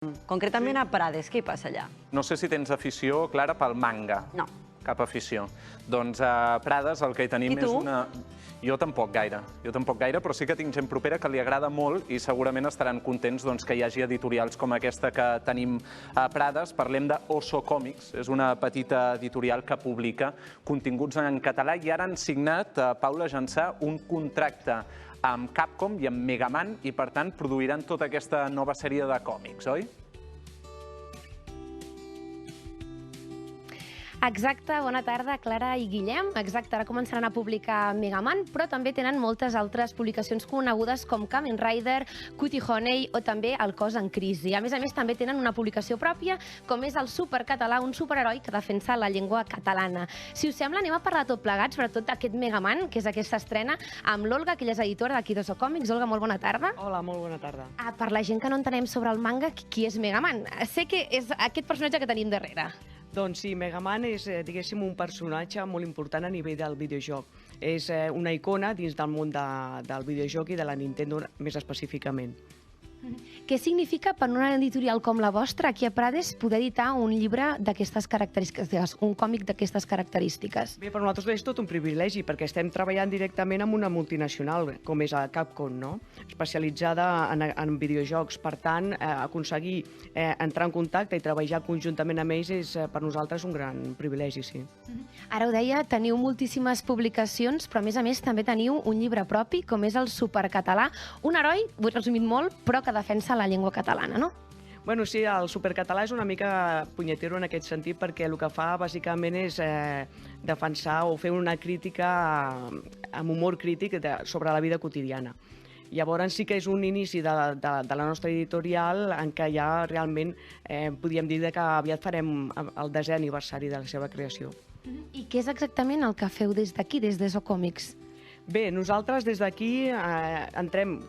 Concretament a Prades, què hi passa allà? No sé si tens afició, Clara, pel manga. No. Cap afició. Doncs a Prades el que hi tenim I tu? és una... Jo tampoc gaire, però sí que tinc gent propera que li agrada molt i segurament estaran contents que hi hagi editorials com aquesta que tenim a Prades. Parlem de Oso Còmics, és una petita editorial que publica continguts en català i ara han signat, Paula Jansà, un contracte amb Capcom i amb Megaman i, per tant, produiran tota aquesta nova sèrie de còmics, oi? Exacte, bona tarda, Clara i Guillem. Exacte, ara començaran a publicar Megaman, però també tenen moltes altres publicacions conegudes com Kamen Rider, Cutie Honey o també El cos en crisi. A més, també tenen una publicació pròpia, com és el Supercatalà, un superheroi que defensa la llengua catalana. Si us sembla, anem a parlar tot plegats, sobretot d'aquest Megaman, que és aquesta estrena, amb l'Olga, que ella és editora d'aquí d'Oso Còmics. Olga, molt bona tarda. Hola, molt bona tarda. Per la gent que no entenem sobre el manga, qui és Megaman? Sé que és aquest personatge que tenim darrere. Doncs sí, Megaman és, diguéssim, un personatge molt important a nivell del videojoc. És una icona dins del món del videojoc i de la Nintendo més específicament. Què significa per una editorial com la vostra, aquí a Prades, poder editar un llibre d'aquestes característiques, un còmic d'aquestes característiques? Bé, per nosaltres és tot un privilegi, perquè estem treballant directament amb una multinacional, com és la Capcom, no? Especialitzada en videojocs. Per tant, aconseguir entrar en contacte i treballar conjuntament amb ells és per nosaltres un gran privilegi, sí. Ara ho deia, teniu moltíssimes publicacions, però a més també teniu un llibre propi, com és el Supercatalà, un heroi, ho he resumit molt, però que defensa la llengua catalana, no? Bueno, sí, el Supercatalà és una mica punyetero en aquest sentit, perquè el que fa bàsicament és defensar o fer una crítica amb humor crític sobre la vida quotidiana. Llavors sí que és un inici de la nostra editorial en què ja realment podríem dir que aviat farem el 10è aniversari de la seva creació. I què és exactament el que feu des d'aquí, des d'Oso Còmics? Bé, nosaltres des d'aquí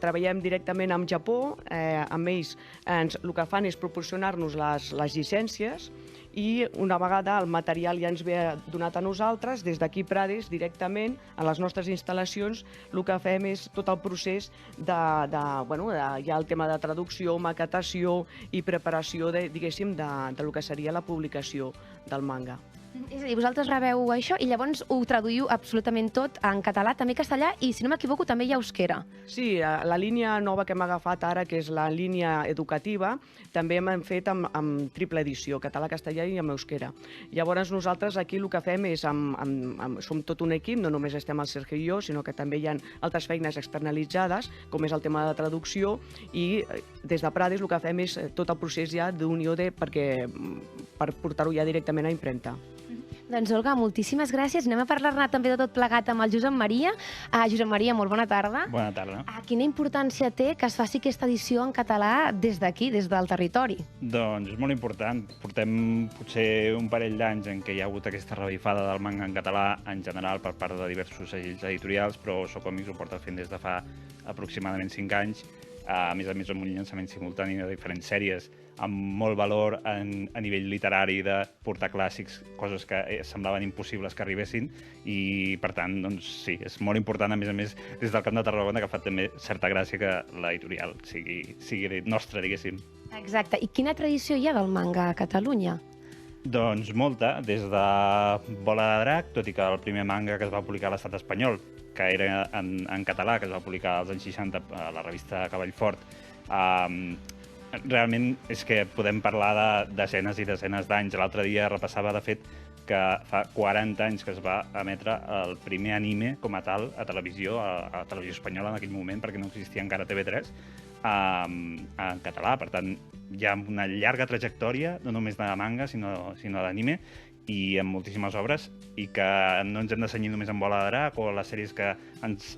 treballem directament amb Japó, amb ells el que fan és proporcionar-nos les llicències i una vegada el material ja ens ve donat a nosaltres, des d'aquí Prades, directament, a les nostres instal·lacions, el que fem és tot el procés ja el tema de traducció, maquetació i preparació, diguéssim, del que seria la publicació del manga. És a dir, vosaltres rebeu això i llavors ho traduïu absolutament tot en català, també castellà i, si no m'equivoco, també hi ha euskera. Sí, la línia nova que hem agafat ara, que és la línia educativa, també hem fet amb triple edició, català, castellà i amb euskera. Llavors nosaltres aquí el que fem és, som tot un equip, no només estem el Sergio i jo, sinó que també hi ha altres feines externalitzades, com és el tema de traducció, i des de Prades el que fem és tot el procés ja d'unió per portar-ho ja directament a impremta. Doncs, Olga, moltíssimes gràcies. Anem a parlar-ne també de tot plegat amb el Josep Maria. Josep Maria, molt bona tarda. Bona tarda. Quina importància té que es faci aquesta edició en català des d'aquí, des del territori? Doncs és molt important. Portem potser un parell d'anys en què hi ha hagut aquesta revifada del manga en català en general per part de diversos segells editorials, però Oso Còmics ho porta fent des de fa aproximadament 5 anys. A més amb un llançament simultani de diferents sèries, amb molt valor a nivell literari de portar clàssics, coses que semblaven impossibles que arribessin, i per tant, doncs sí, és molt important, a més, des del Camp de Tarragona, que fa també certa gràcia que l'editorial sigui nostra, diguéssim. Exacte. I quina tradició hi ha del manga a Catalunya? Doncs molta, des de Bola de Drac, tot i que el primer manga que es va publicar a l'estat espanyol, que era en català, que es va publicar als anys 60 a la revista Cavall Fort, realment és que podem parlar de desenes i desenes d'anys. L'altre dia repassava, de fet, que fa 40 anys que es va emetre el primer anime com a tal a televisió, a televisió espanyola en aquell moment, perquè no existia encara TV3, en català. Per tant, hi ha una llarga trajectòria, no només de manga, sinó d'anime, i amb moltíssimes obres, i que no ens hem de cenyir només amb Bola de Drac o les sèries que ens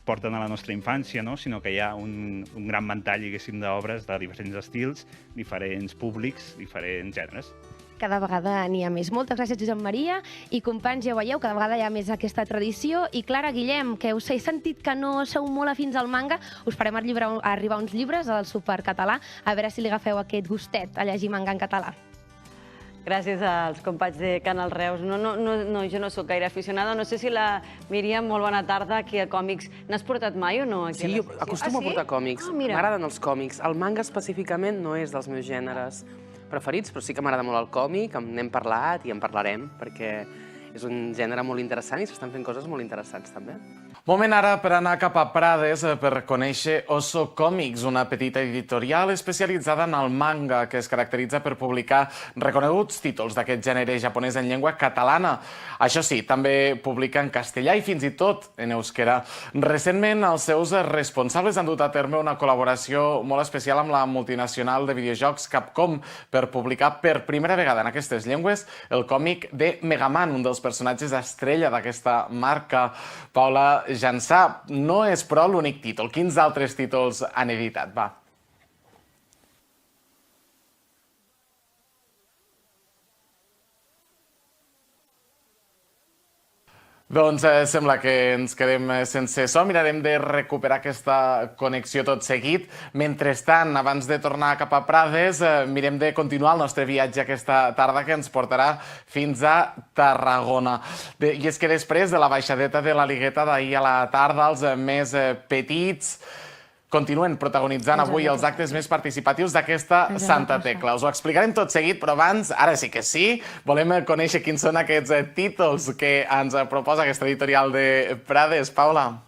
porten a la nostra infància, sinó que hi ha un gran ventall, diguéssim, d'obres de diferents estils, diferents públics, diferents gèneres. Cada vegada n'hi ha més. Moltes gràcies, Josep Maria. I companys, ja ho veieu, cada vegada hi ha més aquesta tradició. I Clara, Guillem, que us he sentit que no sou molt afins al manga, us farem arribar uns llibres al Supercatalà, a veure si li agafeu aquest gustet a llegir manga en català. Gràcies als companys de Canal Reus. Jo no sóc gaire aficionada. No sé si la Míriam, molt bona tarda, aquí a Còmics. N'has portat mai o no? Sí, jo acostumo a portar còmics. M'agraden els còmics. El manga específicament no és dels meus gèneres preferits, però sí que m'agrada molt el còmic, n'hem parlat i en parlarem, perquè és un gènere molt interessant i s'estan fent coses molt interessants també. Moment ara per anar cap a Prades per conèixer Oso Comics, una petita editorial especialitzada en el manga que es caracteritza per publicar reconeguts títols d'aquest gènere japonès en llengua catalana. Això sí, també publica en castellà i fins i tot en euskera. Recentment, els seus responsables han dut a terme una col·laboració molt especial amb la multinacional de videojocs Capcom per publicar per primera vegada en aquestes llengües el còmic de Mega Man, un dels personatges estrella d'aquesta marca. Paula Jansà, no és però l'únic títol. Quins altres títols han editat? Va. Doncs sembla que ens quedem sense so. Mirarem de recuperar aquesta connexió tot seguit. Mentrestant, abans de tornar cap a Prades, mirem de continuar el nostre viatge aquesta tarda que ens portarà fins a Tarragona. I és que després de la baixadeta de la Ligueta d'ahir a la tarda, els més petits continuen protagonitzant avui els actes més participatius d'aquesta Santa Tecla. Us ho explicarem tot seguit, però abans, ara sí que sí, volem conèixer quins són aquests títols que ens proposa aquesta editorial de Prades. Paula.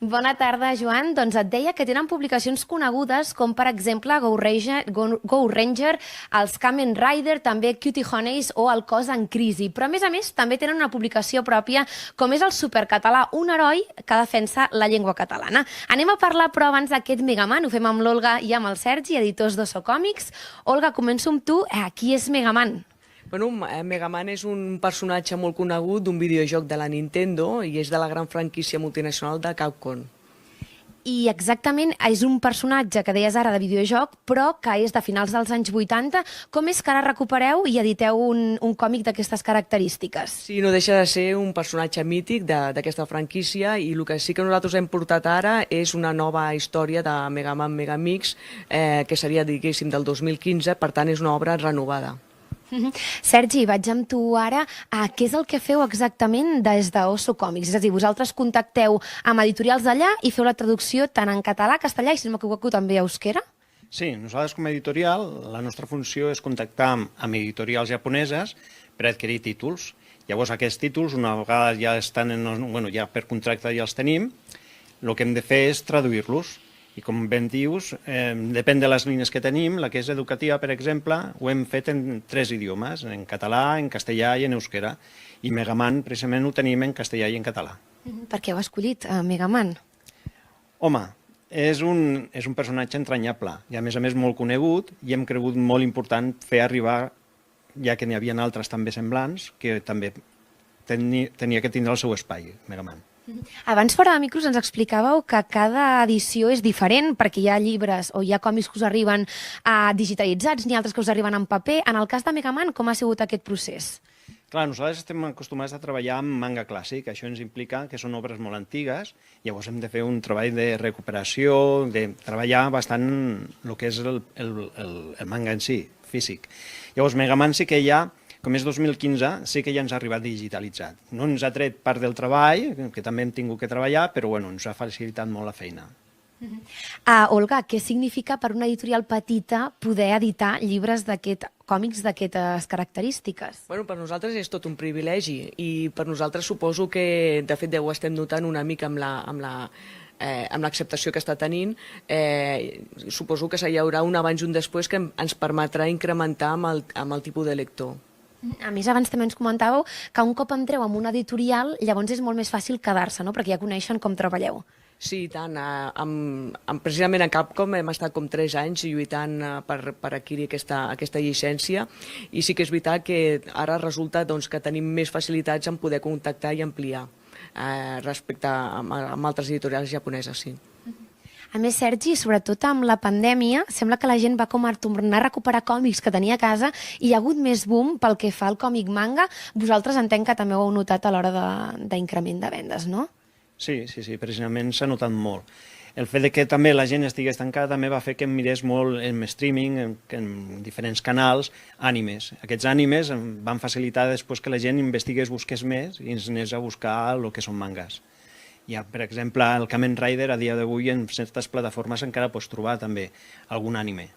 Bona tarda, Joan. Doncs et deia que tenen publicacions conegudes com, per exemple, Go Ranger, els Kamen Rider, també Cutie Honeys o el Cos en Crisi. Però, a més, també tenen una publicació pròpia com és el Supercatalà, un heroi que defensa la llengua catalana. Anem a parlar, però, abans d'aquest Megaman. Ho fem amb l'Olga i amb el Sergi, editors d'Oso Còmics. Olga, començo amb tu. Qui és Megaman? Bueno, Mega Man és un personatge molt conegut d'un videojoc de la Nintendo i és de la gran franquícia multinacional de Capcom. I exactament és un personatge que deies ara de videojoc, però que és de finals dels anys 80. Com és que ara recupereu i editeu un còmic d'aquestes característiques? Sí, no deixa de ser un personatge mític d'aquesta franquícia i el que sí que nosaltres hem portat ara és una nova història de Mega Man Megamix, que seria, diguéssim, del 2015, per tant és una obra renovada. Sergi, vaig amb tu ara. Què és el que feu exactament des d'Oso Còmics? És a dir, vosaltres contacteu amb editorials d'allà i feu la traducció tant en català, castellà i, si no m'equivoco, també euskera? Sí, nosaltres com a editorial, la nostra funció és contactar amb editorials japoneses per adquirir títols. Llavors aquests títols, una vegada ja estan ja per contracte ja els tenim, el que hem de fer és traduir-los. I com ben dius, depèn de les línies que tenim, la que és educativa, per exemple, ho hem fet en 3 idiomes, en català, en castellà i en euskera. I Megaman, precisament, ho tenim en castellà i en català. Per què heu escollit Megaman? Home, és un personatge entranyable i, a més molt conegut, i hem cregut molt important fer arribar, ja que n'hi havia altres també semblants, que també tenia que tindre el seu espai, Megaman. Abans, fora de micros, ens explicàveu que cada edició és diferent perquè hi ha llibres o hi ha còmics que us arriben digitalitzats, n'hi ha altres que us arriben en paper. En el cas de Megaman, com ha sigut aquest procés? Clar, nosaltres estem acostumats a treballar amb manga clàssic. Això ens implica que són obres molt antigues, llavors hem de fer un treball de recuperació, de treballar bastant el que és el manga en si, físic. Llavors, Megaman sí que hi ha, com és 2015, sí que ja ens ha arribat digitalitzat. No ens ha tret part del treball, que també hem tingut que treballar, però ens ha facilitat molt la feina. Olga, què significa per una editorial petita poder editar llibres còmics d'aquestes característiques? Bueno, per nosaltres és tot un privilegi i per nosaltres suposo que, de fet, ho estem notant una mica amb l'acceptació que està tenint. Suposo que hi haurà un abans i un després que ens permetrà incrementar amb el tipus de lector. A més, abans també ens comentàveu que un cop entreu en una editorial, llavors és molt més fàcil quedar-se, no? Perquè ja coneixen com treballeu. Sí, tant. Precisament a Capcom hem estat com 3 anys lluitant per adquirir aquesta llicència i sí que és veritat que ara resulta que tenim més facilitats en poder contactar i ampliar respecte a altres editorials japoneses, sí. A més, Sergi, sobretot amb la pandèmia, sembla que la gent va com a tornar a recuperar còmics que tenia a casa i hi ha hagut més boom pel que fa al còmic manga. Vosaltres entenc que també ho heu notat a l'hora d'increment de vendes, no? Sí, precisament s'ha notat molt. el fet que també la gent estigués tancada també va fer que em mirés molt en streaming, en diferents canals, ànimes. Aquests ànimes van facilitar després que la gent investigués, busqués més i ens anés a buscar el que són mangas. Hi ha, per exemple, el Kamen Rider, a dia d'avui en certes plataformes encara pots trobar també algun ànime.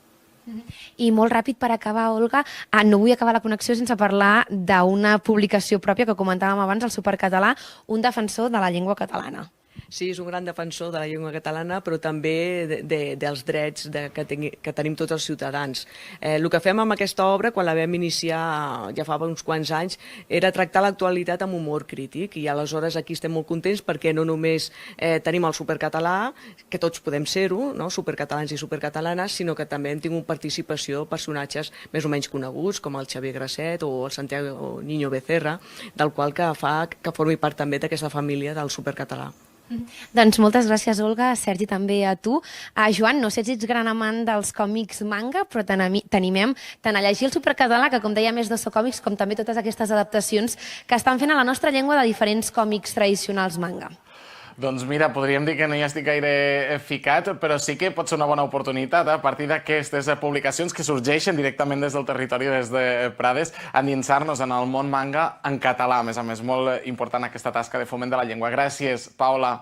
I molt ràpid per acabar, Olga, no vull acabar la connexió sense parlar d'una publicació pròpia que comentàvem abans, el Supercatalà, un defensor de la llengua catalana. Sí, és un gran defensor de la llengua catalana, però també dels drets que tenim tots els ciutadans. El que fem amb aquesta obra, quan la vam iniciar ja fa uns quants anys, era tractar l'actualitat amb humor crític, i aleshores aquí estem molt contents perquè no només tenim el supercatalà, que tots podem ser-ho, no? Supercatalans i supercatalanes, sinó que també hem tingut participació de personatges més o menys coneguts, com el Xavier Grasset o el Santiago Niño Becerra, del qual que fa que formi part també d'aquesta família del supercatalà. Doncs moltes gràcies, Olga. Sergi, també a tu. Joan, no sé si ets gran amant dels còmics manga, però t'animem tant a llegir el Supercatalà, que com deia, més d'Oso Còmics, com també totes aquestes adaptacions que estan fent a la nostra llengua de diferents còmics tradicionals manga. Doncs mira, podríem dir que no hi estic gaire ficat, però sí que pot ser una bona oportunitat a partir d'aquestes publicacions que sorgeixen directament des del territori, des de Prades, endinsar-nos en el món manga en català. A més, molt important aquesta tasca de foment de la llengua. Gràcies, Paula.